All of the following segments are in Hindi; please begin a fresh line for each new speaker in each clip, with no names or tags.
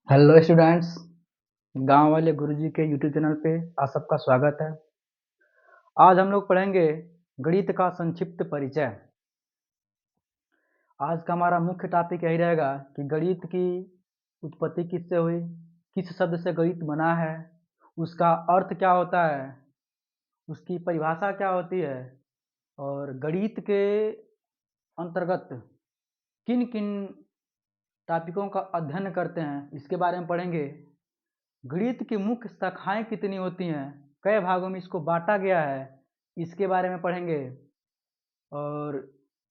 Hello students. गांव वाले गुरुजी के यूट्यूब चैनल पे आप सबका स्वागत है। आज हम लोग पढ़ेंगे गणित का संक्षिप्त परिचय। आज का हमारा मुख्य टॉपिक यही रहेगा कि गणित की उत्पत्ति किससे हुई, किस शब्द से गणित बना है, उसका अर्थ क्या होता है, उसकी परिभाषा क्या होती है और गणित के अंतर्गत किन किन टॉपिकों का अध्ययन करते हैं इसके बारे में पढ़ेंगे। गणित की मुख्य शाखाएं कितनी होती हैं, कई भागों में इसको बांटा गया है, इसके बारे में पढ़ेंगे। और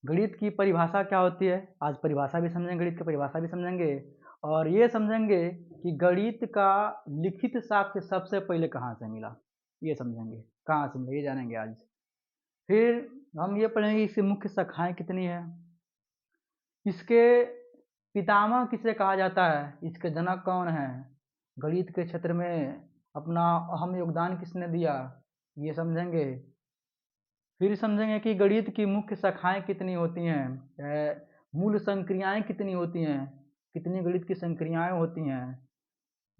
गणित की परिभाषा क्या होती है, आज परिभाषा भी समझेंगे, गणित की परिभाषा भी समझेंगे और ये समझेंगे कि गणित का लिखित साक्ष्य सबसे पहले कहाँ से मिला, ये समझेंगे कहाँ से मिला, ये जानेंगे आज। फिर हम ये पढ़ेंगे इसकी मुख्य शाखाएं कितनी है, इसके पितामह किसे कहा जाता है, इसके जनक कौन है, गणित के क्षेत्र में अपना अहम योगदान किसने दिया, ये समझेंगे। फिर समझेंगे कि गणित की मुख्य शाखाएं कितनी होती हैं, मूल संक्रियाएं कितनी होती हैं, कितनी गणित की संक्रियाएं होती हैं,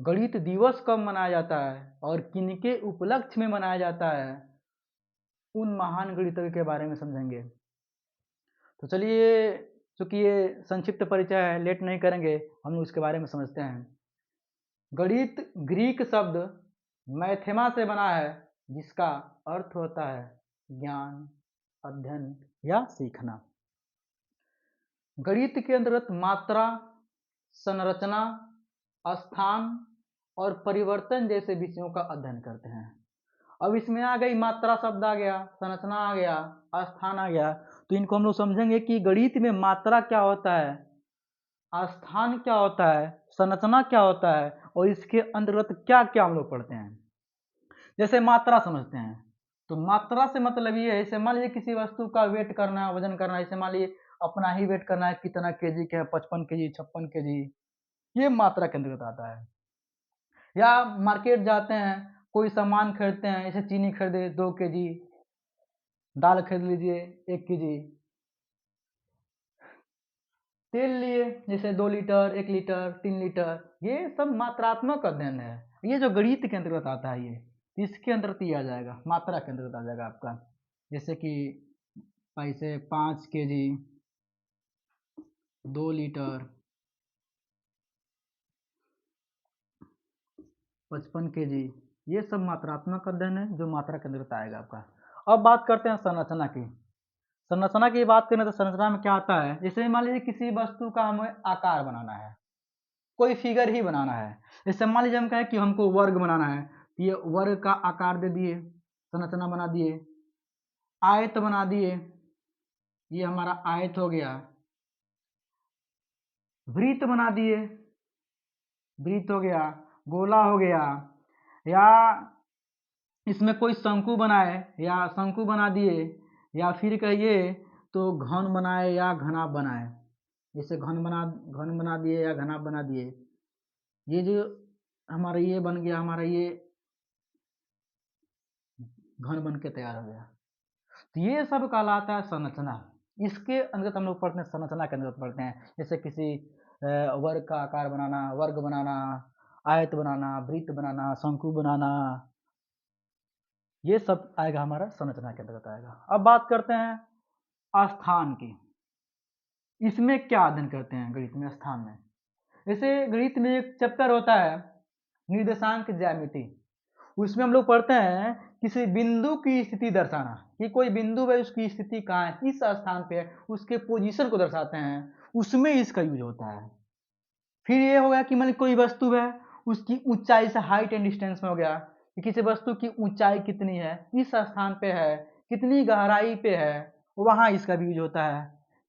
गणित दिवस कब मनाया जाता है और किनके उपलक्ष्य में मनाया जाता है, उन महान गणितज्ञ के बारे में समझेंगे। तो चलिए, चूंकि ये संक्षिप्त परिचय है, लेट नहीं करेंगे, हम लोग इसके बारे में समझते हैं। गणित ग्रीक शब्द मैथेमा से बना है, जिसका अर्थ होता है ज्ञान, अध्ययन या सीखना। गणित के अंतर्गत मात्रा, संरचना, स्थान और परिवर्तन जैसे विषयों का अध्ययन करते हैं। अब इसमें आ गई मात्रा शब्द आ गया, संरचना आ गया, स्थान आ गया, तो इनको हम लोग समझेंगे कि गणित में मात्रा क्या होता है, स्थान क्या होता है, संरचना क्या होता है और इसके अंतर्गत क्या क्या हम लोग पढ़ते हैं। जैसे मात्रा समझते हैं, तो मात्रा से मतलब ये है, जैसे मान लीजिए किसी वस्तु का वेट करना, वजन करना, जैसे मान लीजिए अपना ही वेट करना है, कितना केजी का है, 55 केजी, 56 केजी, ये मात्रा के अंतर्गत आता है। या मार्केट जाते हैं, कोई सामान खरीदते हैं, जैसे चीनी खरीदे 2 केजी, दाल खरीद लीजिए 1 केजी, तेल लिए जैसे 2 लीटर, 1 लीटर, 3 लीटर, ये सब मात्रात्मक अध्ययन है। ये जो गणित के अंतर्गत आता है, ये इसके अंतर्गत ही आ जाएगा, मात्रा के अंतर्गत आ जाएगा आपका। जैसे कि पैसे 5 केजी, 2 लीटर, 55 केजी, ये सब मात्रात्मक अध्ययन है जो मात्रा के अंतर्गत आएगा आपका। अब बात करते हैं संरचना की। संरचना की बात करें तो संरचना में क्या आता है, जैसे मान लीजिए किसी वस्तु का हमें आकार बनाना है, कोई फिगर ही बनाना है। जैसे मान लीजिए हम कहें कि हमको वर्ग बनाना है, तो ये वर्ग का आकार दे दिए, संरचना बना दिए। आयत बना दिए, ये हमारा आयत हो गया। वृत्त बना दिए, वृत्त हो गया। गोला हो गया। या इसमें कोई शंकु बनाए, या शंकु बना दिए, या फिर कहिए तो घन बनाए या घना बनाए, जैसे घन बना दिए या घना बना दिए। ये जो हमारा ये बन गया, हमारा ये घन बन के तैयार हो गया, तो ये सब कहलाता है संरचना। इसके अंतर्गत हम लोग पढ़ते हैं, संरचना के अंतर्गत पढ़ते हैं। जैसे किसी वर्ग का आकार बनाना, वर्ग बनाना, आयत बनाना, वृत्त बनाना, शंकु बनाना, ये सब आएगा हमारा संरचना के अंतर्गत आएगा। अब बात करते हैं स्थान की। इसमें क्या अध्ययन करते हैं गणित में, स्थान में। जैसे गणित में एक चैप्टर होता है निर्देशांक ज्यामिति, उसमें हम लोग पढ़ते हैं किसी बिंदु की स्थिति दर्शाना, कि कोई बिंदु है, उसकी स्थिति कहाँ है, किस स्थान पे है, उसके पोजीशन को दर्शाते हैं, उसमें इसका यूज होता है। फिर ये हो गया कि मान कोई वस्तु है, उसकी ऊंचाई से हाइट एंड डिस्टेंस में हो गया कि किसी वस्तु की ऊंचाई कितनी है, किस स्थान पे है, कितनी गहराई पे है, वहां इसका भी यूज होता है।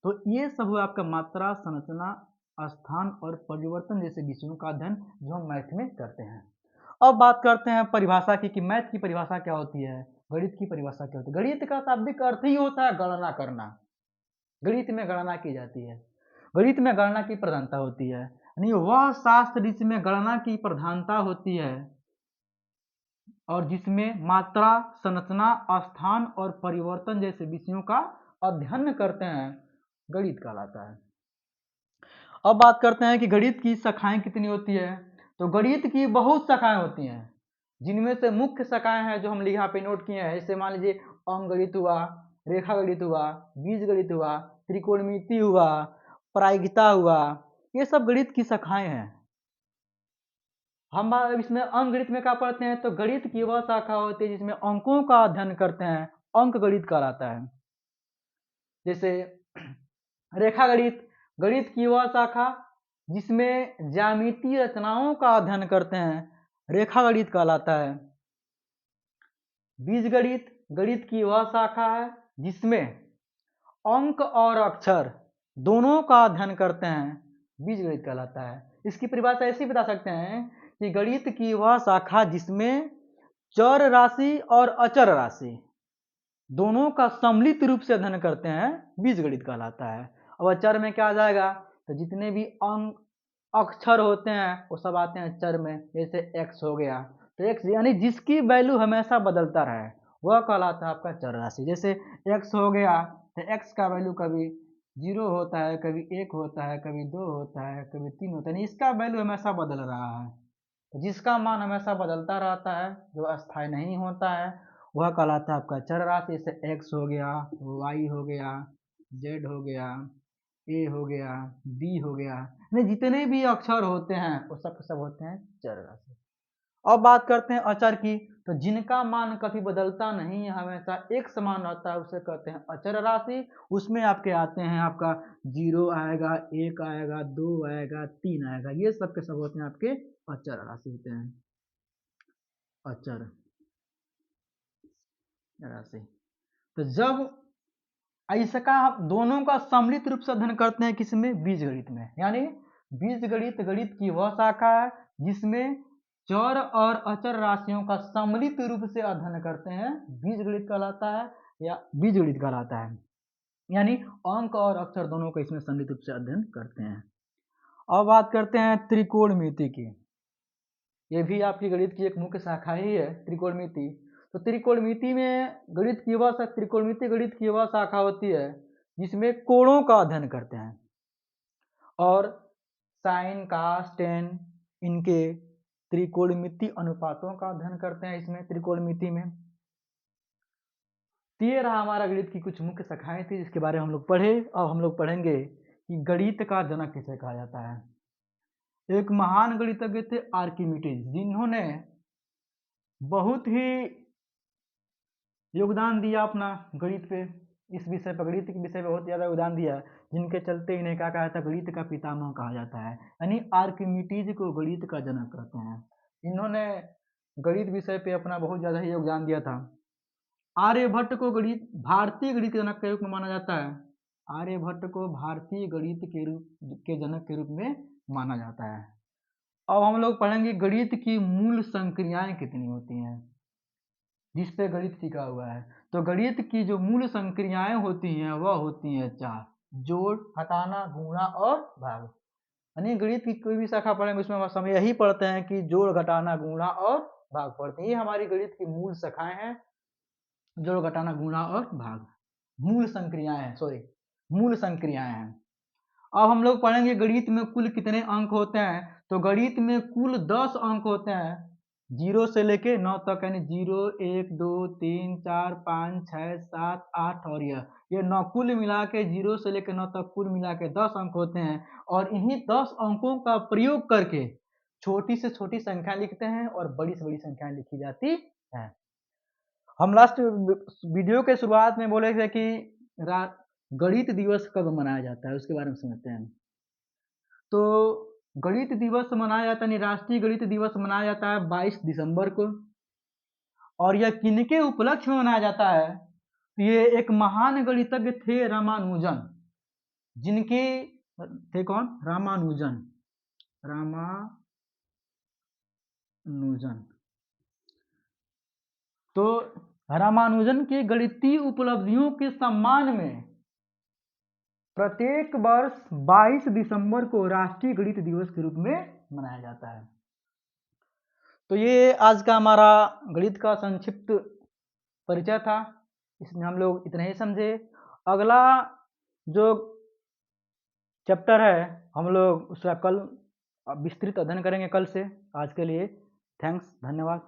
तो ये सब हुआ आपका मात्रा, संरचना, स्थान और परिवर्तन जैसे विषयों का अध्ययन जो हम मैथ में करते हैं। अब बात करते हैं परिभाषा की, कि मैथ की परिभाषा क्या होती है, गणित की परिभाषा क्या होती है। गणित का शाब्दिक अर्थ ही होता है गणना करना। गणित में गणना की जाती है, गणित में गणना की प्रधानता होती है, यानी वह शास्त्र जिसमें गणना की प्रधानता होती है और जिसमें मात्रा, संरचना, स्थान और परिवर्तन जैसे विषयों का अध्ययन करते हैं, गणित कहलाता है। अब बात करते हैं कि गणित की शाखाएं कितनी होती है। तो गणित की बहुत शाखाएं होती हैं, जिनमें से मुख्य शाखाएं हैं जो हम यहाँ पे नोट किए हैं। जैसे मान लीजिए अंक गणित हुआ, रेखा गणित हुआ, बीज गणित हुआ, त्रिकोणमिति हुआ, प्रायिकता हुआ, ये सब गणित की शाखाएं हैं। हम इसमें अंक गणित में क्या पढ़ते हैं, तो गणित की वह शाखा होती है जिसमें अंकों का अध्ययन करते हैं, अंक गणित कहलाता है। जैसे रेखा गणित, गणित की वह शाखा जिसमें ज्यामितीय रचनाओं का अध्ययन करते हैं, रेखा गणित कहलाता है। बीज गणित, गणित की वह शाखा है जिसमें अंक और अक्षर दोनों का अध्ययन करते हैं, बीज गणित कहलाता है। इसकी परिभाषा ऐसी बता सकते हैं कि गणित की वह शाखा जिसमें चर राशि और अचर राशि दोनों का सम्मिलित रूप से अध्ययन करते हैं, बीज गणित कहलाता है। अब चर में क्या आ जाएगा, तो जितने भी अंक अक्षर होते हैं वो सब आते हैं चर में। जैसे x हो गया, तो x यानी जिसकी वैल्यू हमेशा बदलता रहे वह कहलाता है आपका चर राशि। जैसे x हो गया तो x का वैल्यू कभी 0 होता है, कभी 1 होता है, कभी 2 होता है, कभी 3 होता है, इसका वैल्यू हमेशा बदल रहा है। तो जिसका मान हमेशा बदलता रहता है, जो अस्थायी नहीं होता है, वह कहलाता है आपका चर राशि। जैसे x हो गया, y हो गया, z हो गया, a हो गया, b हो गया, यानी जितने भी अक्षर होते हैं वो सब होते हैं चर राशि। अब बात करते हैं अचर की, तो जिनका मान कभी बदलता नहीं है, हमेशा एक समान रहता है, उसे कहते हैं अचर राशि। उसमें आपके आते हैं आपका 0 आएगा, 1 आएगा, 2 आएगा, 3 आएगा, ये सब के सब होते हैं आपके अचर राशि होते हैं, अचर राशि। तो जब इसका दोनों का सम्मिलित रूप से अध्ययन करते हैं किसमें, बीज गणित में। यानी बीज गणित गणित की वह शाखा है जिसमें चर और अचर राशियों का सम्मिलित रूप से अध्ययन करते हैं, बीज गणित कहलाता है या बीज गणित कहलाता है। यानी अंक और अक्षर दोनों का इसमें सम्मिलित रूप से अध्ययन करते हैं। अब बात करते हैं त्रिकोणमिति की। ये भी आपकी गणित की एक मुख्य शाखा ही है, त्रिकोणमिति। तो त्रिकोणमिति में गणित की वह त्रिकोणमिति गणित की वह शाखा होती है जिसमें कोणों का अध्ययन करते हैं और साइन कास टेन इनके त्रिकोणमिति अनुपातों का अध्ययन करते हैं इसमें त्रिकोणमिति में। तो ये रहा हमारा गणित की कुछ मुख्य शाखाएं थी जिसके बारे में हम लोग पढ़े। अब हम लोग पढ़ेंगे कि गणित का जनक किसे कहा जाता है। एक महान गणितज्ञ थे आर्किमिडीज, जिन्होंने बहुत ही योगदान दिया अपना गणित पे, इस विषय पर, गणित के विषय पे बहुत ज़्यादा योगदान दिया, जिनके चलते इन्हें क्या कहा जाता है, गणित का पितामह कहा जाता है। यानी आर्किमिडीज को गणित का जनक कहते हैं। इन्होंने गणित विषय पे अपना बहुत ज़्यादा ही योगदान दिया था। आर्यभट्ट को गणित भारतीय गणित के जनक के रूप में माना जाता है। आर्यभट्ट को भारतीय गणित के जनक के रूप में माना जाता है। अब हम लोग पढ़ेंगे गणित की मूल संक्रियाएं कितनी होती हैं, जिस पे गणित टिका हुआ है। तो गणित की जो मूल संक्रियाएं होती हैं वह होती हैं 4: जोड़, घटाना, गुणा और भाग। यानी गणित की कोई भी शाखा पढ़ेंगे उसमें हम समय यही पढ़ते हैं कि जोड़, घटाना, गुणा और भाग पढ़ते हैं। ये हमारी गणित की मूल शाखाएं हैं, जोड़, घटाना, गुणा और भाग। मूल संक्रियाएं हैं, मूल संक्रियाएं हैं। अब हम लोग पढ़ेंगे गणित में कुल कितने अंक होते हैं। तो गणित में कुल 10 अंक होते हैं, 0 से लेके 9 तक, यानी 0, 1, 2, 3, 4, 5, 6, 7, 8 और ये 9 कुल मिला के 0 से लेकर 9 तक कुल मिला के 10 अंक होते हैं। और इन्हीं 10 अंकों का प्रयोग करके छोटी से छोटी संख्या लिखते हैं और बड़ी से बड़ी संख्या लिखी जाती है। हम लास्ट वीडियो के शुरुआत में बोले थे कि गणित दिवस कब मनाया जाता है, उसके बारे में समझते हैं। तो गणित दिवस मनाया जाता है, राष्ट्रीय गणित दिवस मनाया जाता है 22 दिसंबर को। और यह किनके उपलक्ष्य में मनाया जाता है, ये एक महान गणितज्ञ थे रामानुजन, जिनके थे कौन, रामानुजन। तो रामानुजन की गणितीय उपलब्धियों के सम्मान में प्रत्येक वर्ष 22 दिसंबर को राष्ट्रीय गणित दिवस के रूप में मनाया जाता है। तो ये आज का हमारा गणित का संक्षिप्त परिचय था, इसमें हम लोग इतना ही समझे। अगला जो चैप्टर है हम लोग उसका कल विस्तृत अध्ययन करेंगे कल से। आज के लिए थैंक्स, धन्यवाद।